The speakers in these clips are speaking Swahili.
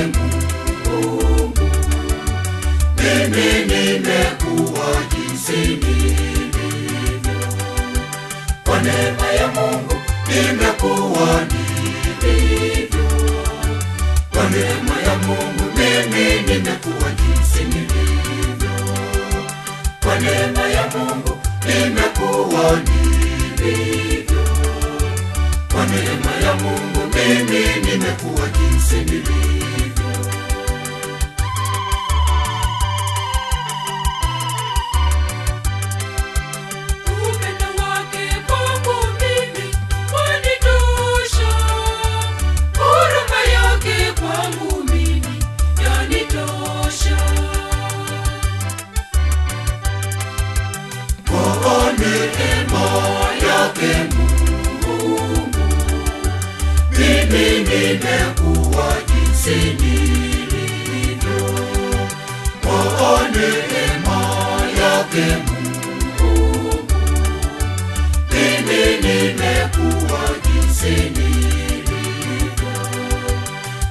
Mungu. Mimi nimekuwa jinsi nilivyo. Kwa neema ya Mungu nimekuwa nilivyo. Kwa neema ya Mungu mimi nimekuwa jinsi nilivyo. Kwa neema ya Mungu nimekuwa nilivyo. Kwa neema ya Mungu mimi nimekuwa jinsi nilivyo. Upendo wake kwangu mimi wanitosha. Huruma yake kwangu mimi yanitosha. Kwa neema yake Mungu mimi nimekuwa jinsi nilivyo. Kwa neema yake Mungu mimi nimekuwa jinsi nilivyo.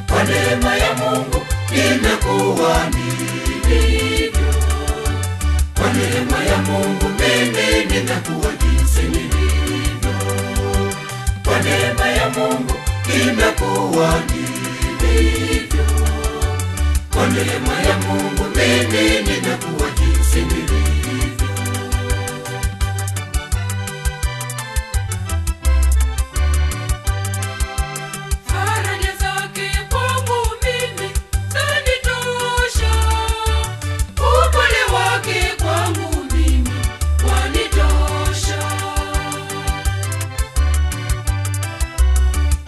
Kwa neema ya Mungu nimekuwa nilivyo. Kwa neema ya Mungu mimi nimekuwa jinsi nilivyo. Kwa neema ya Mungu nimekuwa nilivyo. Kwa neema ya Mungu mimi nimekuwa jinsi nilivyo. Faraja zake kwangu mimi zanitosha. Upole wake kwangu mimi wanitosha.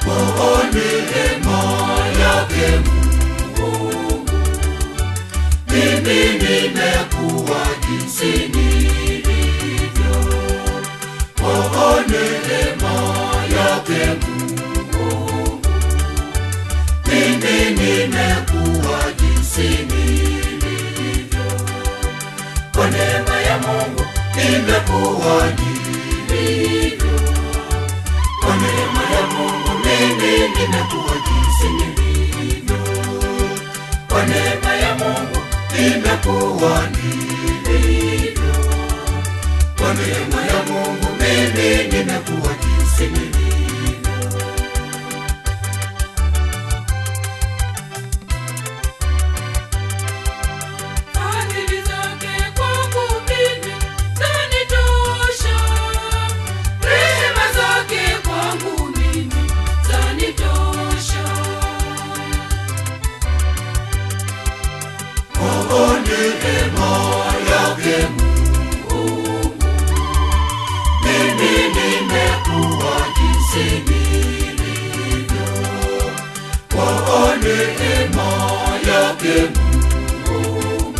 Kwa neema yake Mungu mimi nimekuwa jinsi nilivyo. Kwa neema yake Mungu mimi nimekuwa jinsi nilivyo. Kwa neema ya Mungu nimekuwa nilivyo. Kwa neema ya Mungu mimi nimekuwa jinsi nilivyo. Kwa neema ya Mungu nimekuwa nilivyo. Kwa neema ya Mungu mimi nimekuwa jinsi nilivyo. Fadhili zake kwangu mimi zanitosha. Rehema zake kwangu mimi zanitosha. Kwa neema yake Mungu mimi nimekuwa jinsi nilivyo. Kwa neema yake Mungu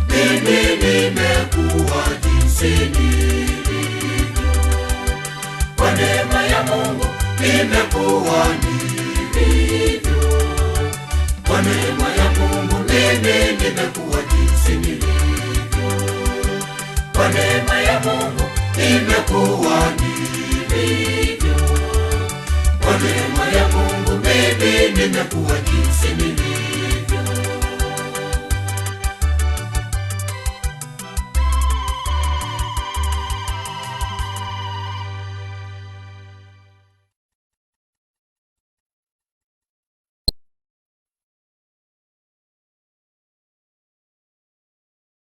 mimi nimekuwa jinsi nilivyo. Kwa neema ya Mungu nimekuwa nilivyo. Kwa neema ya Mungu mimi nimekuwa